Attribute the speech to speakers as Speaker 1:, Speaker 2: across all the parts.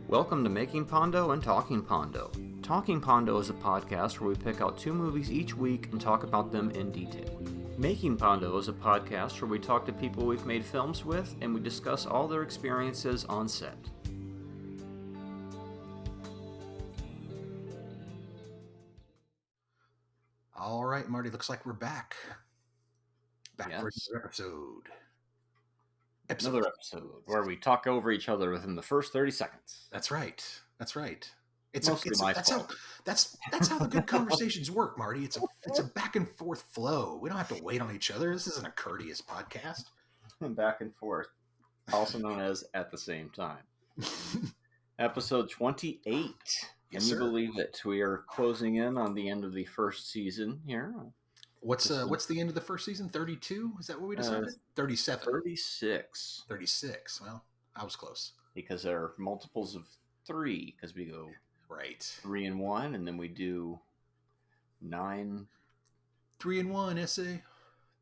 Speaker 1: Welcome to Making Pondo and Talking Pondo. Talking Pondo is a podcast where we pick out two movies each week and talk about them in detail. Making Pondo is a podcast where we talk to people we've made films with and we discuss all their experiences on set.
Speaker 2: All right, Marty, looks like we're back. Back for
Speaker 1: Yes.
Speaker 2: another episode.
Speaker 1: Another episode where we talk over each other within the first 30 seconds.
Speaker 2: That's right.
Speaker 1: It's my fault.
Speaker 2: That's how the good conversations work, Marty. It's a back and forth flow. We don't have to wait on each other. This isn't a courteous podcast.
Speaker 1: Back and forth, also known as at the same time. Episode 28. Can you believe it? We are closing in on the end of the first season here.
Speaker 2: What's the end of the first season? 32? Is that what we decided? 37.
Speaker 1: 36.
Speaker 2: 36. Well, I was close.
Speaker 1: Because there are multiples of 3, because we go
Speaker 2: right
Speaker 1: 3 and 1, and then we do 9.
Speaker 2: 3 and 1 essay.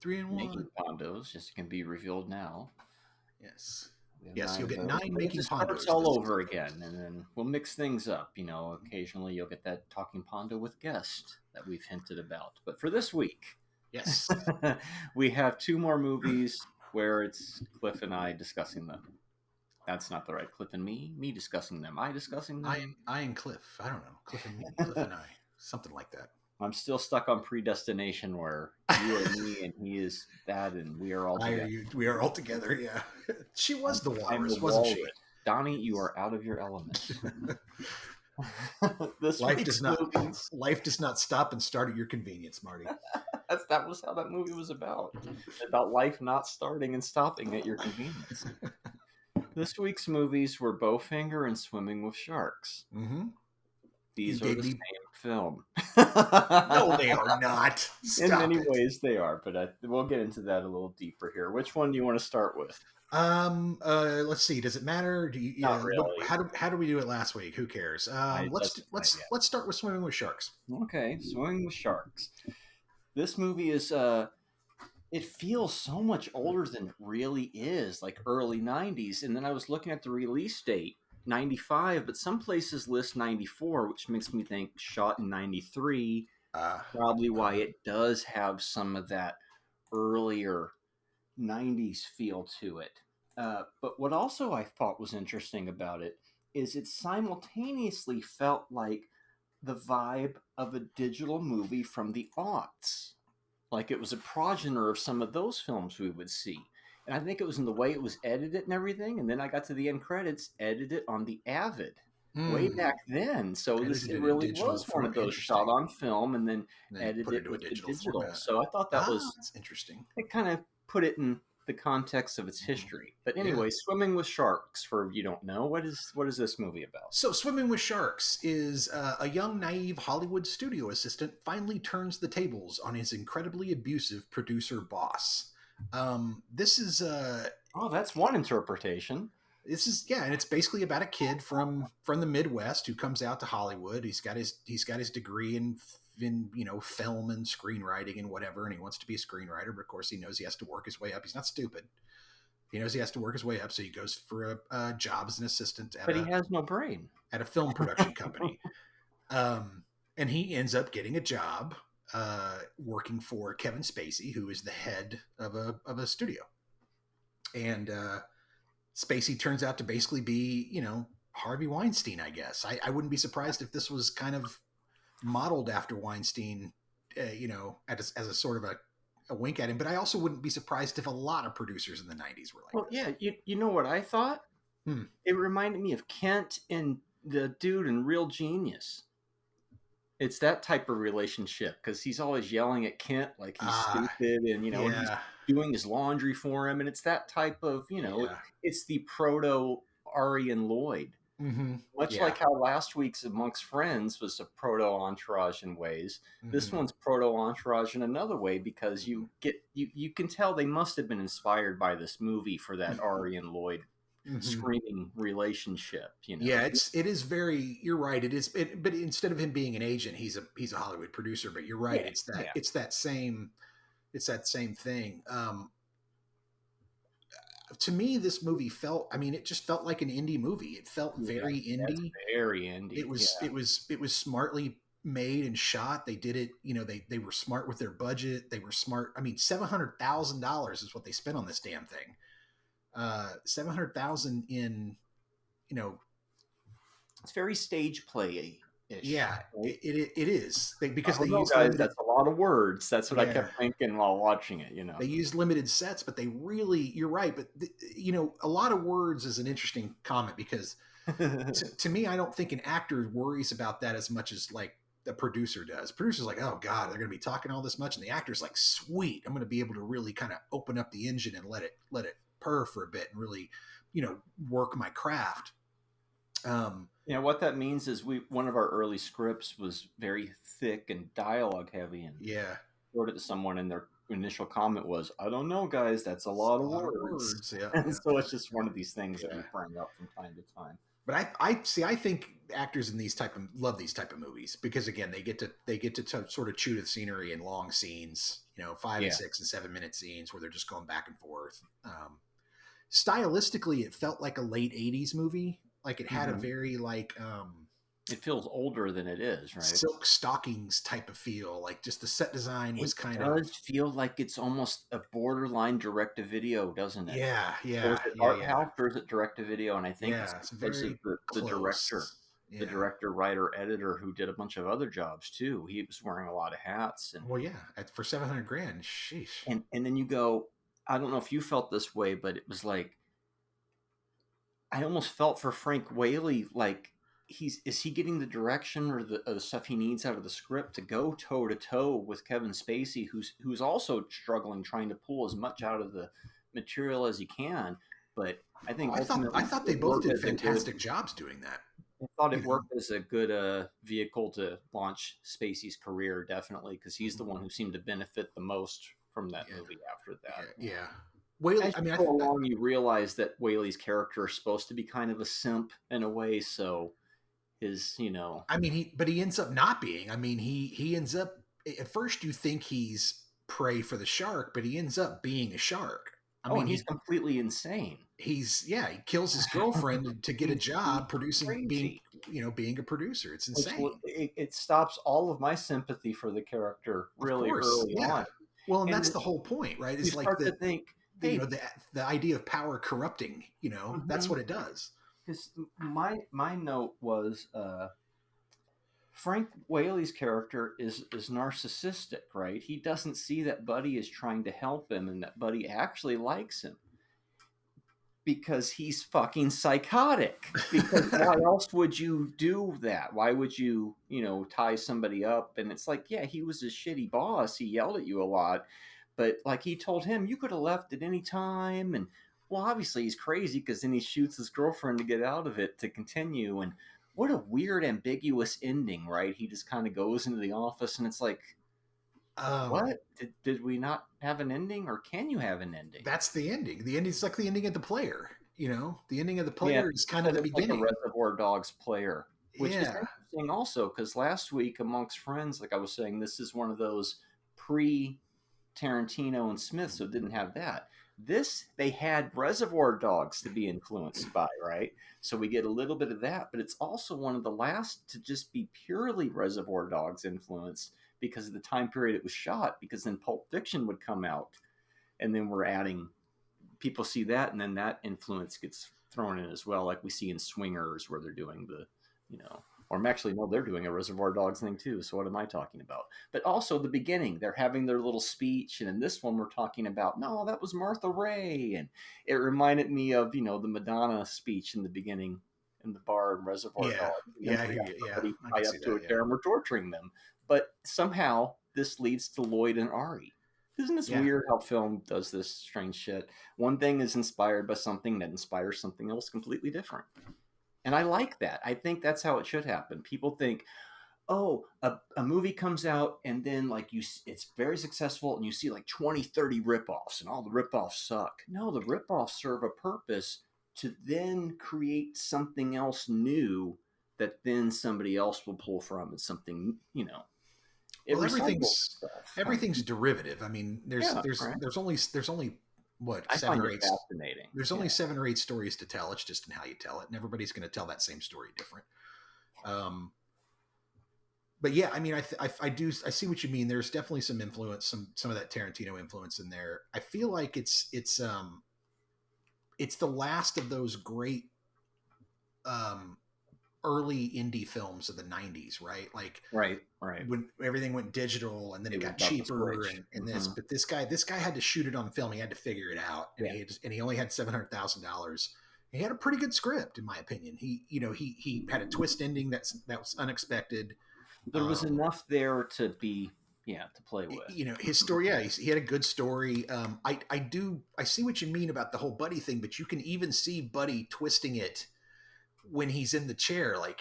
Speaker 2: 3 and 1.
Speaker 1: Making Pondos, just can be revealed now.
Speaker 2: Yes. Yes, you'll get 9 making
Speaker 1: pondos all over again, and then we'll mix things up. You know, occasionally you'll get that talking pondo with guest that we've hinted about. But for this week,
Speaker 2: yes,
Speaker 1: we have 2 more movies where it's Cliff and I discussing them. That's not the right Cliff and me discussing them. I discussing them.
Speaker 2: I and Cliff. I don't know. Cliff and me. Cliff and I. Something like that.
Speaker 1: I'm still stuck on Predestination where you are me and he is that and we are all together.
Speaker 2: We are all together, yeah. She was the walrus, wasn't she?
Speaker 1: Donnie, you are out of your element.
Speaker 2: Life does not stop and start at your convenience, Marty.
Speaker 1: That was how that movie was about. About life not starting and stopping at your convenience. This week's movies were Bowfinger and Swimming with Sharks.
Speaker 2: Mm-hmm.
Speaker 1: These are the same film.
Speaker 2: No, they are not.
Speaker 1: In many ways, they are, but we'll get into that a little deper here. Which one do you want to start with?
Speaker 2: Let's see. Does it matter?
Speaker 1: Not really.
Speaker 2: How do we do it last week? Who cares? Let's start with Swimming with Sharks.
Speaker 1: Okay, Swimming with Sharks. This movie is it feels so much older than it really is, like early 90s. And then I was looking at the release date. 95, but some places list 94, which makes me think shot in 93. Probably why it does have some of that earlier 90s feel to it. But what also I thought was interesting about it is it simultaneously felt like the vibe of a digital movie from the aughts. Like it was a progenitor of some of those films we would see. And I think it was in the way it was edited and everything. And then I got to the end credits, edited on the Avid way back then. So it really was one of those shot on film and then edited with the digital. Format. So I thought that's
Speaker 2: interesting.
Speaker 1: It kind of put it in the context of its history. But anyway, Swimming with Sharks, for you don't know, what is this movie about?
Speaker 2: So Swimming with Sharks is a young, naive Hollywood studio assistant finally turns the tables on his incredibly abusive producer boss. This is
Speaker 1: that's one interpretation.
Speaker 2: This is and it's basically about a kid from the Midwest who comes out to Hollywood. He's got his degree in film and screenwriting and whatever, and he wants to be a screenwriter, but of course he knows he has to work his way up. He's not stupid. He knows he has to work his way up, so he goes for a job as an assistant
Speaker 1: but he has no brain
Speaker 2: at a film production company. And he ends up getting a job working for Kevin Spacey, who is the head of a studio. And Spacey turns out to basically be, Harvey Weinstein, I guess. I wouldn't be surprised if this was kind of modeled after Weinstein, as a sort of a wink at him. But I also wouldn't be surprised if a lot of producers in the 90s were like this.
Speaker 1: Yeah, you know what I thought? It reminded me of Kent and the dude in Real Genius. It's that type of relationship because he's always yelling at Kent like he's stupid and, he's doing his laundry for him. And it's that type of, it's the proto Ari and Lloyd.
Speaker 2: Mm-hmm.
Speaker 1: Much like how last week's Amongst Friends was a proto entourage in ways. Mm-hmm. This one's proto entourage in another way because you can tell they must have been inspired by this movie for that Ari and Lloyd screaming relationship.
Speaker 2: Yeah, it is very. You're right. It is. But instead of him being an agent, he's a Hollywood producer. But you're right.
Speaker 1: Yeah,
Speaker 2: it's that same thing. to me, this movie felt. I mean, it just felt like an indie movie. It felt
Speaker 1: Yeah,
Speaker 2: very
Speaker 1: that's
Speaker 2: indie.
Speaker 1: very indie. Yeah.
Speaker 2: It was smartly made and shot. They did it. You know, they were smart with their budget. They were smart. I mean, $700,000 is what they spent on this damn thing. 700,000 in, you know,
Speaker 1: It's very stage play ish,
Speaker 2: yeah,
Speaker 1: right?
Speaker 2: it is
Speaker 1: I
Speaker 2: because they
Speaker 1: don't know,
Speaker 2: use
Speaker 1: guys.
Speaker 2: limited.
Speaker 1: That's a lot of words. That's what I
Speaker 2: Yeah,
Speaker 1: kept thinking while watching it. You know.
Speaker 2: they use limited sets, but they really. You're right, but you know, a lot of words is an interesting comment because to me, I don't think an actor worries about that as much as like the producer does. Producer's like, oh God, they're going to be talking all this much, and the actor's like, sweet, I'm going to be able to really kind of open up the engine and let it purr for a bit and really, you know, work my craft.
Speaker 1: You know what that means is one of our early scripts was very thick and dialogue heavy, and
Speaker 2: Yeah,
Speaker 1: showed it to someone, and their initial comment was, "I don't know, guys. That's a
Speaker 2: it's a
Speaker 1: lot of
Speaker 2: lot of
Speaker 1: words."
Speaker 2: words. Yeah,
Speaker 1: And
Speaker 2: yeah,
Speaker 1: so it's just one of these things that we
Speaker 2: yeah.
Speaker 1: bring up from time to time.
Speaker 2: But I see. I think actors in these type of love these type of movies because again, they get to sort of chew the scenery in long scenes. You know, 5 and
Speaker 1: Yeah.
Speaker 2: 6 and 7 minute scenes where they're just going back and forth. Stylistically, it felt like a late '80s movie. Like it had a
Speaker 1: Hmm.
Speaker 2: very like
Speaker 1: It feels older than it is, right?
Speaker 2: silk stockings type of feel. Like just the set design
Speaker 1: It
Speaker 2: was kind of
Speaker 1: does feel like it's almost a borderline direct to video, doesn't it?
Speaker 2: yeah,
Speaker 1: Or
Speaker 2: yeah,
Speaker 1: is it
Speaker 2: yeah,
Speaker 1: art
Speaker 2: yeah,
Speaker 1: house or is it direct to video? And I think it's
Speaker 2: yeah. It's
Speaker 1: because of
Speaker 2: very
Speaker 1: the director,
Speaker 2: close. Yeah.
Speaker 1: writer, editor who did a bunch of other jobs too. He was wearing a lot of hats,
Speaker 2: Well, yeah. For 700 grand, sheesh.
Speaker 1: and then you go, I don't know if you felt this way, but it was like I almost felt for Frank Whaley, like is he getting the direction or the stuff he needs out of the script to go toe to toe with Kevin Spacey, who's also struggling trying to pull as much out of the material as he can, but I think
Speaker 2: I
Speaker 1: ultimately
Speaker 2: thought they
Speaker 1: it
Speaker 2: both
Speaker 1: worked
Speaker 2: did
Speaker 1: as a good.
Speaker 2: fantastic jobs doing that.
Speaker 1: I thought
Speaker 2: You
Speaker 1: it
Speaker 2: know.
Speaker 1: worked as a good vehicle to launch Spacey's career, definitely, because he's the
Speaker 2: Mhm.
Speaker 1: one who seemed to benefit the most from that
Speaker 2: Yeah,
Speaker 1: movie after that.
Speaker 2: yeah, yeah. Whaley.
Speaker 1: As
Speaker 2: I
Speaker 1: you
Speaker 2: mean,
Speaker 1: go along, you realize that Whaley's character is supposed to be kind of a simp in a way, so his,
Speaker 2: I mean, he ends up not being. I mean, he ends up at first you think he's prey for the shark, but he ends up being a shark. I
Speaker 1: oh,
Speaker 2: mean,
Speaker 1: and he's completely insane.
Speaker 2: he's yeah, he kills his girlfriend to get a
Speaker 1: He's
Speaker 2: job producing being
Speaker 1: crazy,
Speaker 2: being a producer. It's
Speaker 1: which
Speaker 2: insane.
Speaker 1: it stops all of my sympathy for the character
Speaker 2: Of
Speaker 1: really
Speaker 2: course,
Speaker 1: early
Speaker 2: yeah.
Speaker 1: on,
Speaker 2: Well, and that's
Speaker 1: and
Speaker 2: the whole point, right?
Speaker 1: you
Speaker 2: Is like
Speaker 1: start to think,
Speaker 2: you
Speaker 1: hey,
Speaker 2: know the idea of power corrupting. You know, that's what it does.
Speaker 1: because my note was Frank Whaley's character is narcissistic, right? He doesn't see that Buddy is trying to help him and that Buddy actually likes him because he's fucking psychotic. Because why else would you do that? Why would you, tie somebody up? And it's like, yeah, he was a shitty boss. He yelled at you a lot. But like he told him, you could have left at any time. And well, obviously he's crazy because then he shoots his girlfriend to get out of it to continue. And what a weird, ambiguous ending, right? He just kind of goes into the office and it's like,
Speaker 2: um,
Speaker 1: what? Did we not have an ending or can you have an ending?
Speaker 2: that's the ending. The ending's like the ending of the player. You know, the ending of the
Speaker 1: Yeah,
Speaker 2: player is
Speaker 1: people
Speaker 2: kind of
Speaker 1: said
Speaker 2: the
Speaker 1: it's like a
Speaker 2: beginning.
Speaker 1: Reservoir Dogs player, which is
Speaker 2: Yeah.
Speaker 1: interesting also because last week amongst friends, like I was saying, this is one of those pre Tarantino and Smith, so it didn't have that. This they had Reservoir Dogs to be influenced by, right? So we get a little bit of that, but it's also one of the last to just be purely Reservoir Dogs influenced because of the time period it was shot. Because then Pulp Fiction would come out, and then we're adding people see that, and then that influence gets thrown in as well, like we see in Swingers, where they're doing or actually no, they're doing a Reservoir Dogs thing too. So what am I talking about? But also the beginning, they're having their little speech, and in this one, we're talking about no, that was Martha Ray, and it reminded me of the Madonna speech in the beginning in the bar in Reservoir
Speaker 2: Yeah.
Speaker 1: Dogs.
Speaker 2: Yeah. I
Speaker 1: We
Speaker 2: hear
Speaker 1: got
Speaker 2: you. Yeah.
Speaker 1: somebody
Speaker 2: I can
Speaker 1: tied
Speaker 2: see
Speaker 1: up to
Speaker 2: that.
Speaker 1: a
Speaker 2: Yeah.
Speaker 1: chair and we're torturing them, but somehow this leads to Lloyd and Ari. Isn't this
Speaker 2: Yeah.
Speaker 1: weird how film does this strange shit? One thing is inspired by something that inspires something else completely different. And I like that. I think that's how it should happen. People think, oh, a movie comes out and then like it's very successful and you see like 20, 30 ripoffs and all the ripoffs suck. No, the ripoffs serve a purpose to then create something else new that then somebody else will pull from and something, it
Speaker 2: Well,
Speaker 1: recycles stuff.
Speaker 2: everything's derivative. I mean,
Speaker 1: Yeah, right.
Speaker 2: there's only what,
Speaker 1: I
Speaker 2: seven
Speaker 1: find
Speaker 2: or
Speaker 1: it
Speaker 2: eight.
Speaker 1: fascinating.
Speaker 2: There's only 7 or 8 stories to tell. It's just in how you tell it, and everybody's going to tell that same story different. But yeah, I mean, I see what you mean. There's definitely some influence, some of that Tarantino influence in there. I feel like it's the last of those great early indie films of the 90s, right? Like
Speaker 1: Right.
Speaker 2: when everything went digital and then it
Speaker 1: It was
Speaker 2: got
Speaker 1: about the
Speaker 2: cheaper
Speaker 1: switch.
Speaker 2: and this, but this guy had to shoot it on film. He had to figure it out, and he only had $700,000. He had a pretty good script, in my opinion. He had a twist ending that was unexpected.
Speaker 1: There was enough there to play with.
Speaker 2: His story, yeah, he had a good story. I see what you mean about the whole Buddy thing, but you can even see Buddy twisting it when he's in the chair. Like,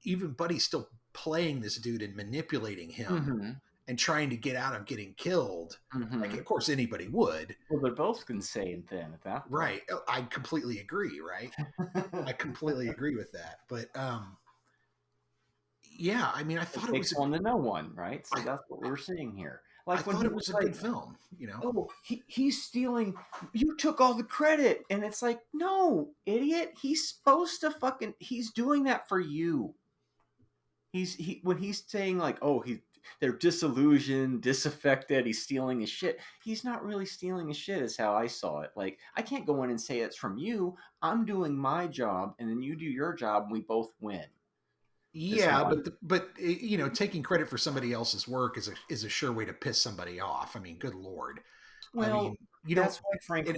Speaker 2: even Buddy's still playing this dude and manipulating him and trying to get out of getting killed. Like, of course, anybody would.
Speaker 1: Well, they're both insane then at that point.
Speaker 2: Right. I completely agree, right? I completely agree with that. But, yeah, I mean, I thought it was
Speaker 1: one to know one, right? So that's what we're seeing here.
Speaker 2: Like, I thought it was a good film,
Speaker 1: Oh, he's stealing. You took all the credit, and it's like, no, idiot. He's supposed to he's doing that for you. When he's saying like, oh, they're disillusioned, disaffected, he's stealing his shit. He's not really stealing his shit, is how I saw it. Like, I can't go in and say it's from you. I'm doing my job, and then you do your job, and we both win.
Speaker 2: Yeah, but taking credit for somebody else's work is a sure way to piss somebody off. I mean, good Lord.
Speaker 1: Well,
Speaker 2: I mean,
Speaker 1: that's why Frank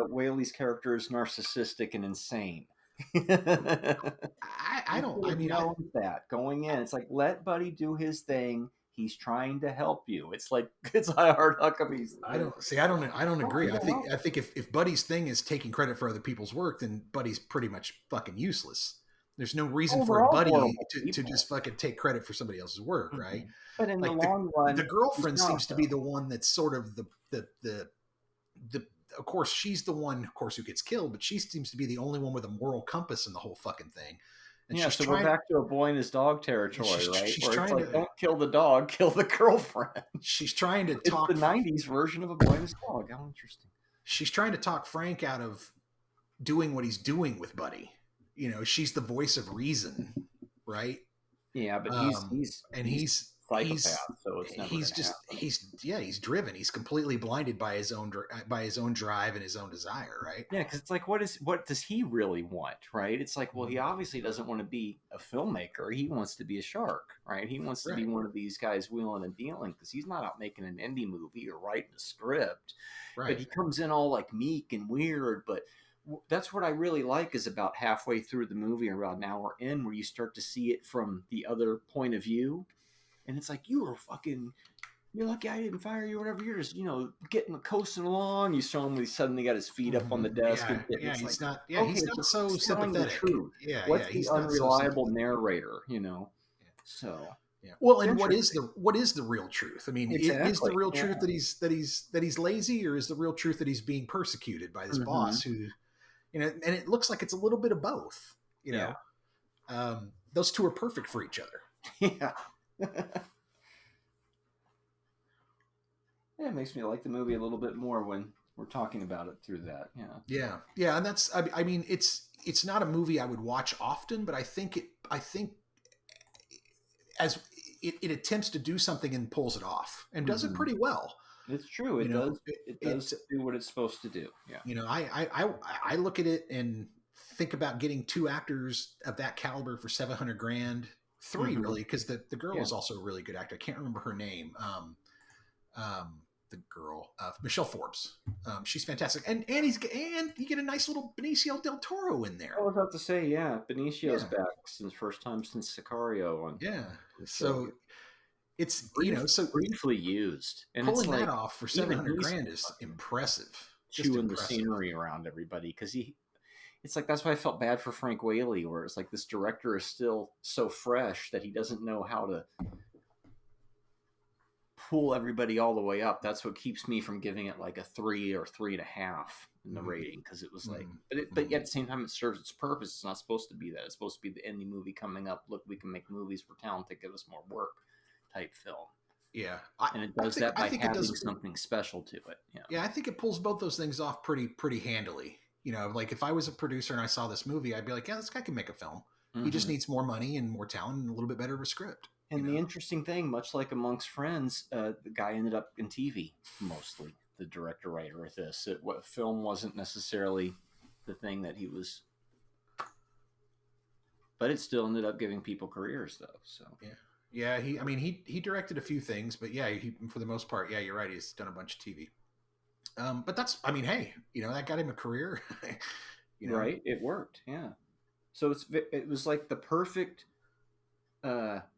Speaker 1: Whaley's character is narcissistic and insane.
Speaker 2: I don't. I mean,
Speaker 1: that going in, it's like, let Buddy do his thing. He's trying to help you. It's like, it's hard Huckabee's.
Speaker 2: I don't agree. I think if Buddy's thing is taking credit for other people's work, then Buddy's pretty much fucking useless. There's no reason for a Buddy to just fucking take credit for somebody else's work, right?
Speaker 1: But in the long run,
Speaker 2: the girlfriend seems to be the one that's sort of the of course, she's the one, of course, who gets killed, but she seems to be the only one with a moral compass in the whole fucking thing. And
Speaker 1: so we're back to a boy and his dog territory, right?
Speaker 2: She's
Speaker 1: where
Speaker 2: trying
Speaker 1: it's like, don't kill the dog, kill the girlfriend.
Speaker 2: She's trying to
Speaker 1: talk. It's the 90s version of a boy and his dog. How interesting.
Speaker 2: She's trying to talk Frank out of doing what he's doing with Buddy. She's the voice of reason, right?
Speaker 1: Yeah, but he's psychopath, so it's never
Speaker 2: he's driven. He's completely blinded by his own drive and his own desire, right?
Speaker 1: Yeah, because it's like, what does he really want, right? It's like, well, he obviously doesn't want to be a filmmaker. He wants to be a shark, right? He wants to be one of these guys wheeling and dealing, because he's not out making an indie movie or writing a script. Right. But he comes in all like meek and weird, but that's what I really like is about halfway through the movie, around an hour in, where you start to see it from the other point of view. And it's like, you're lucky I didn't fire you or whatever. You're just, getting coasting along. You saw him when he suddenly got his feet up on the desk.
Speaker 2: He's not so sympathetic.
Speaker 1: What's the unreliable narrator, So.
Speaker 2: Yeah. Well, and what is the real truth? I mean, is the real truth that he's lazy, or is the real truth that he's being persecuted by this boss who, and it looks like it's a little bit of both. Those two are perfect for each other.
Speaker 1: Yeah. It makes me like the movie a little bit more when we're talking about it through that.
Speaker 2: Yeah, and that's. I mean, it's not a movie I would watch often, but I think as it attempts to do something and pulls it off and does it pretty well.
Speaker 1: It's true. It does do what it's supposed to do. Yeah.
Speaker 2: I look at it and think about getting 2 actors of that caliber for $700,000. 3 really, because the girl is also a really good actor. I can't remember her name. The girl, Michelle Forbes. She's fantastic, and you get a nice little Benicio del Toro in there.
Speaker 1: I was about to say, Benicio's back since first time since Sicario.
Speaker 2: So it's so
Speaker 1: briefly used, and
Speaker 2: pulling that off for $700,000 is impressive.
Speaker 1: Chewing the scenery around everybody, because it's like, that's why I felt bad for Frank Whaley, where it's like this director is still so fresh that he doesn't know how to pull everybody all the way up. That's what keeps me from giving it like a 3 or 3.5 in the rating, because it was like, but yet at the same time, it serves its purpose. It's not supposed to be that. It's supposed to be the indie movie coming up. Look, we can make movies. We're talented. Give us more work type film.
Speaker 2: Yeah,
Speaker 1: And it does that
Speaker 2: I
Speaker 1: by
Speaker 2: think it
Speaker 1: having
Speaker 2: does.
Speaker 1: something special to it. Yeah.
Speaker 2: Yeah, I think it pulls both those things off pretty handily. You know, like if I was a producer and I saw this movie, I'd be like, yeah, this guy can make a film. He just
Speaker 1: Hmm.
Speaker 2: needs more money and more talent and a little bit better of a script. You
Speaker 1: And the
Speaker 2: know,
Speaker 1: interesting thing, much like Amongst Friends, the guy ended up in TV mostly. The director writer with this, what film wasn't necessarily the thing that he was, but it still ended up giving people careers though. So
Speaker 2: yeah, yeah. I mean, he directed a few things, but yeah, for the most part, yeah, you're right. He's done a bunch of TV. But that's, I mean, hey, you know, that got him a career. You know,
Speaker 1: right, it worked. Yeah. So it was like the perfect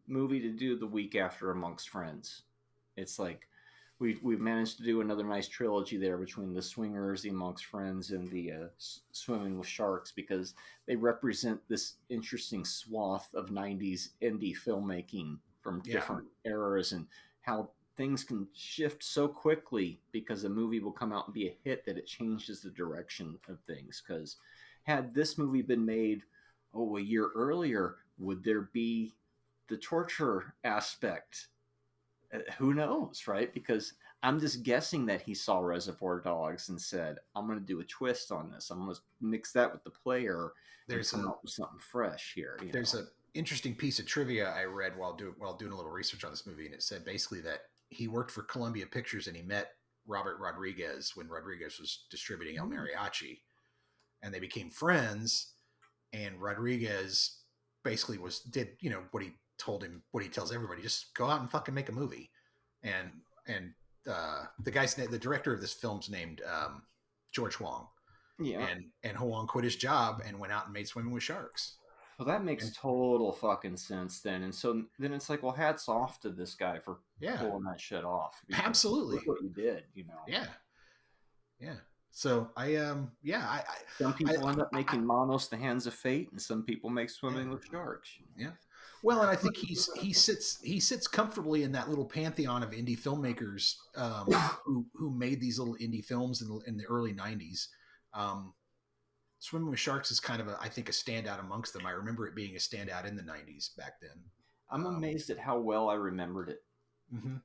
Speaker 1: movie to do the week after Amongst Friends. It's like we've managed to do another nice trilogy there between the Swingers, the Amongst Friends, and the Swimming with Sharks, because they represent this interesting swath of '90s indie filmmaking from
Speaker 2: yeah,
Speaker 1: different eras, and how things can shift so quickly because a movie will come out and be a hit that it changes the direction of things. Because had this movie been made a year earlier, would there be the torture aspect? Who knows, right? Because I'm just guessing that he saw Reservoir Dogs and said, I'm going to do a twist on this. I'm going to mix that with the player and
Speaker 2: there's
Speaker 1: come
Speaker 2: a
Speaker 1: up with something fresh here, you
Speaker 2: there's
Speaker 1: know?
Speaker 2: a interesting piece of trivia I read while doing a little research on this movie, and it said basically that he worked for Columbia Pictures and he met Robert Rodriguez when Rodriguez was distributing El
Speaker 1: Mm.
Speaker 2: Mariachi, and they became friends. And Rodriguez basically did what he tells everybody, just go out and fucking make a movie. And the director of this film's named George Huang,
Speaker 1: Yeah.
Speaker 2: and Huang quit his job and went out and made Swimming with Sharks.
Speaker 1: Well, that makes
Speaker 2: And
Speaker 1: total fucking sense then. And so then it's like, well, hats off to this guy for
Speaker 2: yeah,
Speaker 1: pulling that shit off, because look
Speaker 2: absolutely,
Speaker 1: what you did, you know?
Speaker 2: yeah, yeah. So yeah,
Speaker 1: Some
Speaker 2: I,
Speaker 1: people end up
Speaker 2: I
Speaker 1: making Manos the Hands of Fate, and some people make
Speaker 2: yeah.
Speaker 1: Swimming with Sharks.
Speaker 2: Yeah. Well, and I think he sits comfortably in that little pantheon of indie filmmakers who made these little indie films in the early '90s. Um, Swimming with Sharks is kind of I think a standout amongst them. I remember it being a standout in the '90s back then.
Speaker 1: I'm amazed at how well I remembered it.
Speaker 2: Mm-hmm.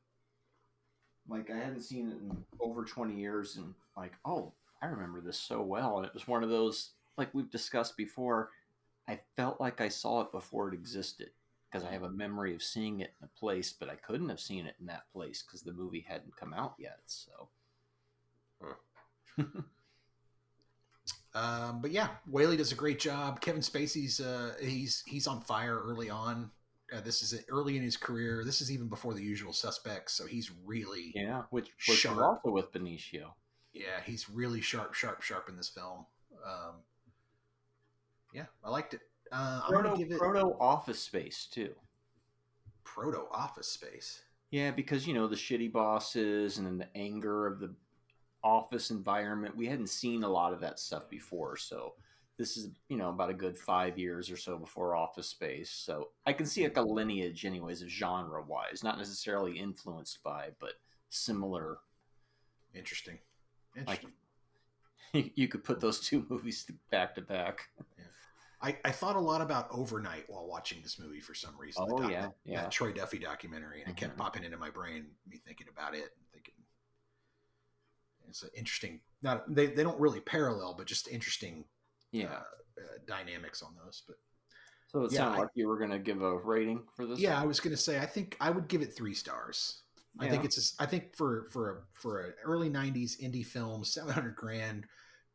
Speaker 1: Like, I hadn't seen it in over 20 years, and like, oh, I remember this so well. And it was one of those, like we've discussed before, I felt like I saw it before it existed, because I have a memory of seeing it in a place, but I couldn't have seen it in that place because the movie hadn't come out yet. So
Speaker 2: But yeah, Whaley does a great job. Kevin Spacey's he's on fire early on. This is early in his career. This is even before The Usual Suspects, so he's really
Speaker 1: yeah, which was
Speaker 2: sharp.
Speaker 1: also with Benicio.
Speaker 2: Yeah, he's really sharp in this film. Um, yeah, I liked it. I'm gonna give it
Speaker 1: Proto Office Space too.
Speaker 2: proto Office Space.
Speaker 1: Yeah, because the shitty bosses and then the anger of the office environment. We hadn't seen a lot of that stuff before, so this is about a good 5 years or so before Office Space. So I can see like a lineage, anyways, of genre wise, not necessarily influenced by, but similar.
Speaker 2: Interesting.
Speaker 1: Like
Speaker 2: Interesting.
Speaker 1: you could put those two movies back to back.
Speaker 2: Yeah. I thought a lot about Overnight while watching this movie for some reason.
Speaker 1: Oh yeah,
Speaker 2: That Troy Duffy documentary, and it kept
Speaker 1: Mhm.
Speaker 2: popping into my brain, me thinking about it and thinking it's an interesting. Not they don't really parallel, but just interesting
Speaker 1: Yeah.
Speaker 2: dynamics on those. But
Speaker 1: So it
Speaker 2: yeah,
Speaker 1: sounded like you were gonna give a rating for this
Speaker 2: yeah,
Speaker 1: one?
Speaker 2: I was gonna say I think I would give it 3 stars.
Speaker 1: Yeah.
Speaker 2: I think for an early '90s indie film, 700 grand,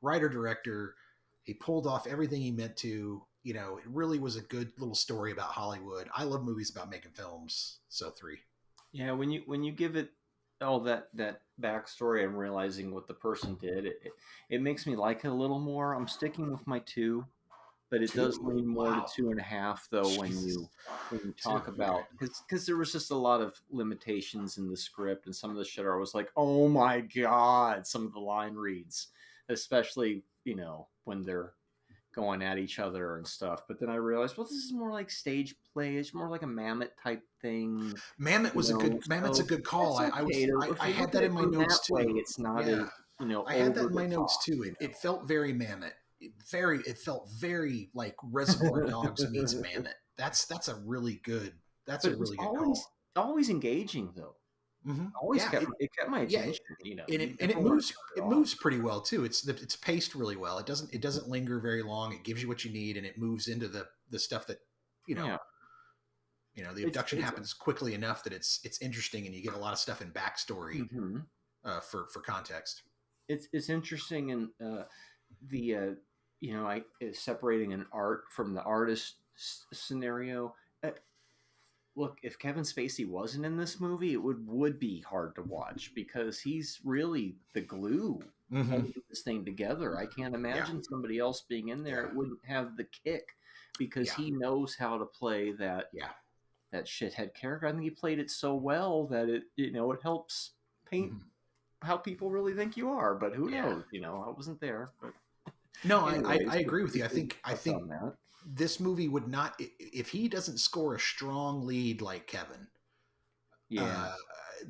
Speaker 2: writer director, he pulled off everything he meant to. You know, it really was a good little story about Hollywood. I love movies about making films, so 3.
Speaker 1: Yeah, when you give it all that backstory and realizing what the person did, it makes me like it a little more. I'm sticking with my 2, but it does
Speaker 2: 2,
Speaker 1: lean more to
Speaker 2: wow,
Speaker 1: 2.5 though
Speaker 2: Jesus,
Speaker 1: when you
Speaker 2: 2,
Speaker 1: talk
Speaker 2: okay,
Speaker 1: about, because there was just a lot of limitations in the script, and some of the shit I was like, oh my god, some of the line reads, especially when they're going at each other and stuff. But then I realized, well, this is more like stage play. It's more like a Mammoth type thing.
Speaker 2: Mammoth's a
Speaker 1: So
Speaker 2: good call.
Speaker 1: that's okay. If
Speaker 2: I
Speaker 1: you
Speaker 2: had
Speaker 1: look at
Speaker 2: that
Speaker 1: it
Speaker 2: in my
Speaker 1: from
Speaker 2: notes
Speaker 1: that way,
Speaker 2: too.
Speaker 1: it's not
Speaker 2: Yeah,
Speaker 1: as
Speaker 2: I had that
Speaker 1: over
Speaker 2: in
Speaker 1: the
Speaker 2: my notes
Speaker 1: top.
Speaker 2: too. It felt very Mammoth. It felt very like Reservoir Dogs meets Mammoth. That's a really good. That's
Speaker 1: But
Speaker 2: a
Speaker 1: it was
Speaker 2: really good
Speaker 1: always
Speaker 2: call.
Speaker 1: always engaging though. Always
Speaker 2: Yeah,
Speaker 1: kept my
Speaker 2: yeah,
Speaker 1: attention. You know,
Speaker 2: and
Speaker 1: you
Speaker 2: it
Speaker 1: never want to
Speaker 2: moves
Speaker 1: turn it
Speaker 2: it
Speaker 1: off.
Speaker 2: moves pretty well too. It's paced really well. It doesn't linger very long. It gives you what you need, and it moves into the stuff that you know
Speaker 1: Yeah,
Speaker 2: the
Speaker 1: it's
Speaker 2: abduction happens quickly enough that it's interesting, and you get a lot of stuff in backstory
Speaker 1: hmm
Speaker 2: for context.
Speaker 1: it's interesting in the I separating an art from the artist scenario. Look, if Kevin Spacey wasn't in this movie, it would be hard to watch because he's really the glue
Speaker 2: Mm-hmm.
Speaker 1: holding this thing together. I can't
Speaker 2: Yeah,
Speaker 1: imagine somebody else being in there.
Speaker 2: yeah,
Speaker 1: It wouldn't have the kick because
Speaker 2: yeah,
Speaker 1: he knows how to play
Speaker 2: yeah.
Speaker 1: that shithead character. I think he played it so well that it helps paint
Speaker 2: Mm-hmm.
Speaker 1: how people really think you are. But who
Speaker 2: Yeah.
Speaker 1: knows? I wasn't there. But
Speaker 2: No, I
Speaker 1: anyways,
Speaker 2: agree with you.
Speaker 1: we
Speaker 2: I
Speaker 1: touched
Speaker 2: think
Speaker 1: on that.
Speaker 2: this movie would not if he doesn't score a strong lead like Kevin.
Speaker 1: Yeah.
Speaker 2: Uh,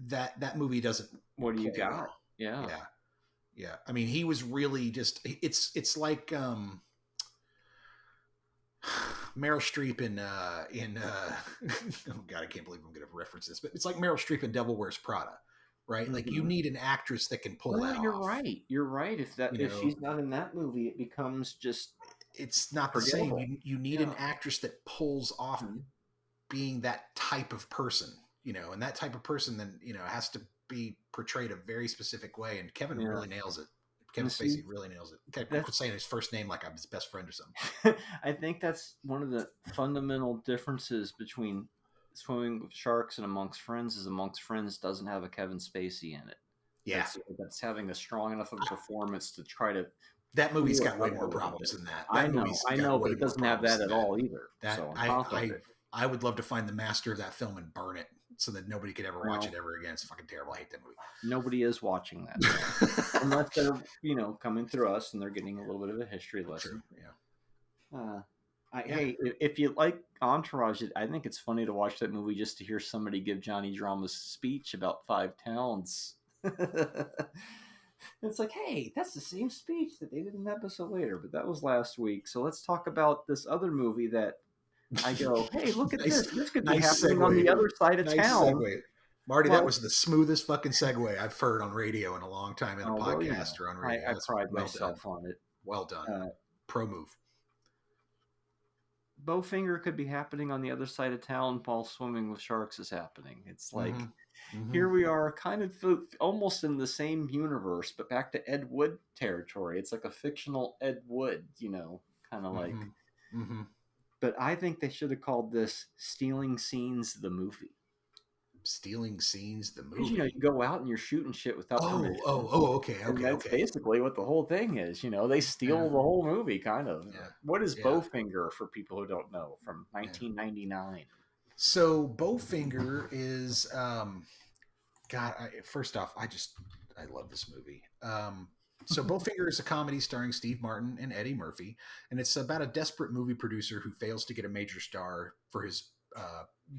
Speaker 2: that movie doesn't
Speaker 1: What do you
Speaker 2: play
Speaker 1: got?
Speaker 2: well.
Speaker 1: Yeah.
Speaker 2: Yeah, yeah. I mean, he was really just. It's like Meryl Streep in oh god, I can't believe I'm going to reference this, but it's like Meryl Streep in Devil Wears Prada, right? Like you
Speaker 1: hmm
Speaker 2: need an actress that can pull
Speaker 1: Well,
Speaker 2: that
Speaker 1: you're
Speaker 2: off.
Speaker 1: right. You're right.
Speaker 2: You
Speaker 1: If
Speaker 2: know,
Speaker 1: she's not in that movie, it becomes just
Speaker 2: it's not the same.
Speaker 1: forgettable.
Speaker 2: You need an
Speaker 1: Yeah.
Speaker 2: actress that pulls off
Speaker 1: Mhm.
Speaker 2: being that type of person, and that type of person then has to be portrayed a very specific way. And Kevin
Speaker 1: Yeah.
Speaker 2: really nails it. Kevin
Speaker 1: And
Speaker 2: Spacey
Speaker 1: see,
Speaker 2: really nails it. Okay,
Speaker 1: that's
Speaker 2: quit saying his first name like I'm his best friend or something.
Speaker 1: I think that's one of the fundamental differences between Swimming with Sharks and Amongst Friends is Amongst Friends doesn't have a Kevin Spacey in it.
Speaker 2: Yeah,
Speaker 1: That's having a strong enough of a performance to try to
Speaker 2: that movie's
Speaker 1: clear it
Speaker 2: got way
Speaker 1: up a
Speaker 2: more
Speaker 1: little
Speaker 2: problems
Speaker 1: bit.
Speaker 2: than that.
Speaker 1: I
Speaker 2: That
Speaker 1: know,
Speaker 2: movie's
Speaker 1: I
Speaker 2: got
Speaker 1: know,
Speaker 2: way
Speaker 1: but it
Speaker 2: more
Speaker 1: doesn't have
Speaker 2: problems
Speaker 1: that
Speaker 2: than
Speaker 1: at
Speaker 2: that.
Speaker 1: all either.
Speaker 2: That
Speaker 1: So on top of it,
Speaker 2: I would love to find the master of that film and burn it so that nobody could ever watch
Speaker 1: well,
Speaker 2: it ever again. It's fucking terrible. I hate that
Speaker 1: nobody is watching that film
Speaker 2: movie.
Speaker 1: unless they're coming through us and they're getting a little bit of a history
Speaker 2: True.
Speaker 1: lesson.
Speaker 2: Yeah.
Speaker 1: Uh,
Speaker 2: Yeah.
Speaker 1: hey, if you like Entourage, I think it's funny to watch that movie just to hear somebody give Johnny Drama's speech about five towns. It's like, hey, that's the same speech that they did an episode later, but that was last week. So let's talk about this other movie that I go, hey, look at
Speaker 2: nice,
Speaker 1: this. This could be
Speaker 2: nice
Speaker 1: happening on
Speaker 2: segue.
Speaker 1: the other side of
Speaker 2: Nice
Speaker 1: town.
Speaker 2: segue. Marty, that
Speaker 1: Well,
Speaker 2: was the smoothest fucking segue I've heard on radio in a long time in a
Speaker 1: oh, well,
Speaker 2: podcast or on radio.
Speaker 1: I
Speaker 2: That's
Speaker 1: pride
Speaker 2: well done.
Speaker 1: myself on it.
Speaker 2: Well done.
Speaker 1: Uh,
Speaker 2: Pro move.
Speaker 1: Bowfinger could be happening on the other side of town while Swimming with Sharks is happening. It's like
Speaker 2: Mm-hmm. Mm-hmm.
Speaker 1: here we are, kind of almost in the same universe, but back to Ed Wood territory. It's like a fictional Ed Wood, kind of like.
Speaker 2: Mm-hmm. Mm-hmm.
Speaker 1: But I think they should have called this "Stealing Scenes" the movie.
Speaker 2: Stealing Scenes, the
Speaker 1: Because
Speaker 2: movie.
Speaker 1: you go out and you're shooting shit without permission.
Speaker 2: Okay,
Speaker 1: And
Speaker 2: okay,
Speaker 1: that's
Speaker 2: okay.
Speaker 1: basically what the whole thing is. They steal
Speaker 2: Yeah,
Speaker 1: the whole movie, kind of.
Speaker 2: yeah,
Speaker 1: What is
Speaker 2: yeah,
Speaker 1: Bowfinger for people who don't know from
Speaker 2: yeah.
Speaker 1: 1999?
Speaker 2: So Bowfinger is God. First off, I love this movie. So Bowfinger is a comedy starring Steve Martin and Eddie Murphy, and it's about a desperate movie producer who fails to get a major star for his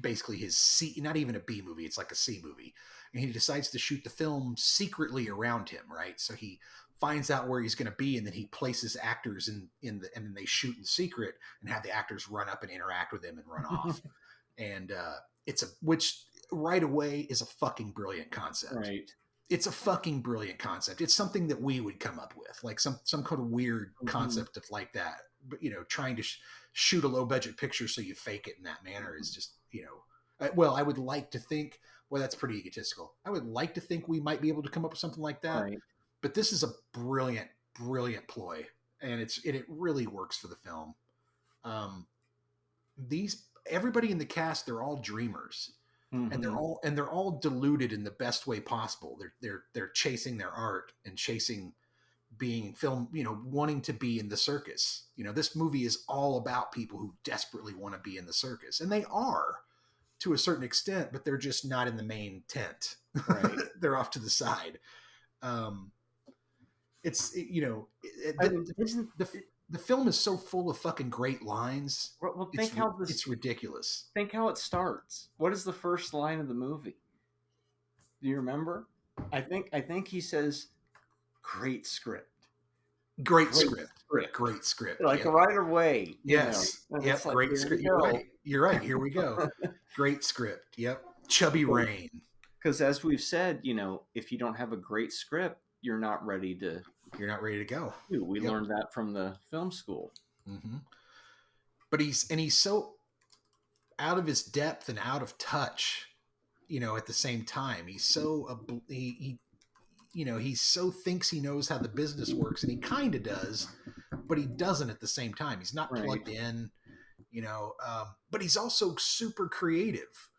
Speaker 2: basically his C, not even a B movie, it's like a C movie, and he decides to shoot the film secretly around him, right? So he finds out where he's going to be, and then he places actors in the, and then they shoot in secret and have the actors run up and interact with him and run off, and which right away is a fucking brilliant concept.
Speaker 1: Right.
Speaker 2: It's a fucking brilliant concept. It's something that we would come up with, like some kind of weird concept of like that. But trying to shoot a low budget picture so you fake it in that manner is just well, I would like to think. Well, that's pretty egotistical. I would like to think we might be able to come up with something like that.
Speaker 1: Right.
Speaker 2: But this is a brilliant, brilliant ploy, and it really works for the film. Everybody in the cast, they're all dreamers. And they're all deluded in the best way possible. They're chasing their art and chasing being film, wanting to be in the circus. This movie is all about people who desperately want to be in the circus, and they are to a certain extent, but they're just not in the main tent.
Speaker 1: Right.
Speaker 2: They're off to the side. It's the film is so full of fucking great lines.
Speaker 1: Well,
Speaker 2: It's ridiculous.
Speaker 1: Think how it starts. What is the first line of the movie? Do you remember? I think he says, "Great script."
Speaker 2: Great script.
Speaker 1: Like right away.
Speaker 2: Yes. Yep.
Speaker 1: Like,
Speaker 2: Great script. You're right. Here we go. Great script. Yep. Chubby Rain.
Speaker 1: Because as we've said, if you don't have a great script, you're not ready to
Speaker 2: You're not ready to go.
Speaker 1: do. We
Speaker 2: Yep.
Speaker 1: learned that from the film school.
Speaker 2: Mm-hmm. But he's so out of his depth and out of touch, at the same time. He's so he so thinks he knows how the business works, and he kind of does, but he doesn't at the same time. He's not plugged in, but he's also super creative.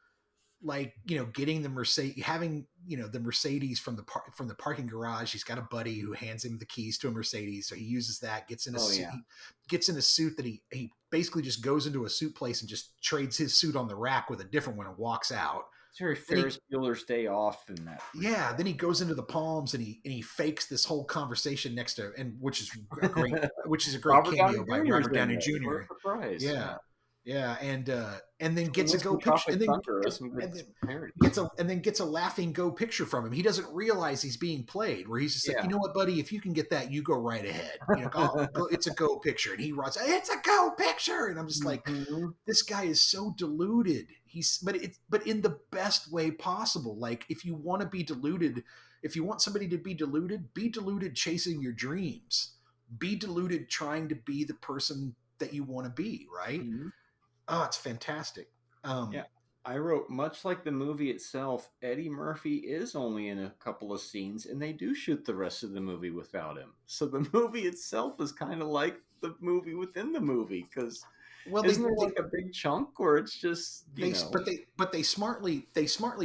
Speaker 2: Like, getting the Mercedes, having, the Mercedes from the parking garage. He's got a buddy who hands him the keys to a Mercedes. So he uses that, gets in a suit. Yeah. He gets in a suit that he basically just goes into a suit place and just trades his suit on the rack with a different one and walks out.
Speaker 1: It's very Ferris Bueller's Day Off in that.
Speaker 2: Yeah. Then he goes into the Palms and he fakes this whole conversation next to, and which is a great cameo by Robert Downey Jr.
Speaker 1: Surprise.
Speaker 2: Yeah. Yeah, and then gets a go picture, and then gets a laughing go picture from him. He doesn't realize he's being played. Where he's just like, you know what, buddy, if you can get that, you go right ahead. It's a go picture, and he runs, it's a go picture, and I'm just like, this guy is so deluded. But in the best way possible. Like, if you want to be deluded, if you want somebody to be deluded chasing your dreams, be deluded trying to be the person that you want to be, right? Mm-hmm. Oh, it's fantastic.
Speaker 1: Yeah, I wrote, much like the movie itself, Eddie Murphy is only in a couple of scenes, and they do shoot the rest of the movie without him. So the movie itself is kind of like the movie within the movie, because isn't there like a big chunk where it's just
Speaker 2: But they smartly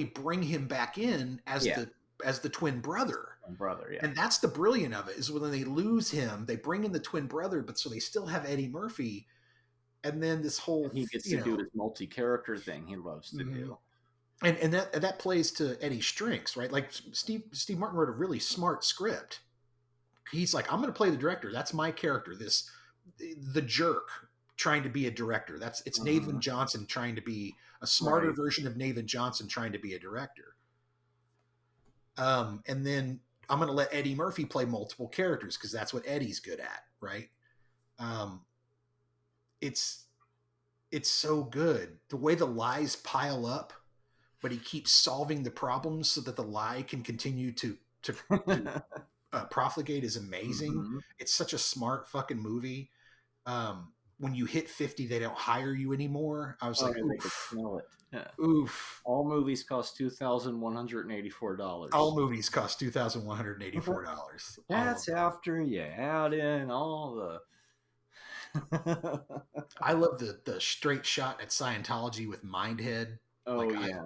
Speaker 2: bring him back in as the twin brother.
Speaker 1: Yeah.
Speaker 2: And that's the brilliant of it, is when they lose him, they bring in the twin brother, but so they still have Eddie Murphy. And then this whole
Speaker 1: he gets to do his multi-character thing he loves to do,
Speaker 2: and that plays to Eddie's strengths, right? Like Steve Martin wrote a really smart script. He's like, I'm going to play the director. That's my character. The jerk trying to be a director. It's Nathan Johnson trying to be a smarter version of Nathan Johnson trying to be a director. And then I'm going to let Eddie Murphy play multiple characters because that's what Eddie's good at, right? It's so good. The way the lies pile up, but he keeps solving the problems so that the lie can continue to profligate is amazing. Mm-hmm. It's such a smart fucking movie. When you hit 50, they don't hire you anymore. I was like, oof.
Speaker 1: They could smell it. Yeah.
Speaker 2: Oof.
Speaker 1: All movies cost $2,184.
Speaker 2: All movies cost $2,184.
Speaker 1: That's after you add in all the...
Speaker 2: I love the straight shot at Scientology with Mindhead.
Speaker 1: Mindhead.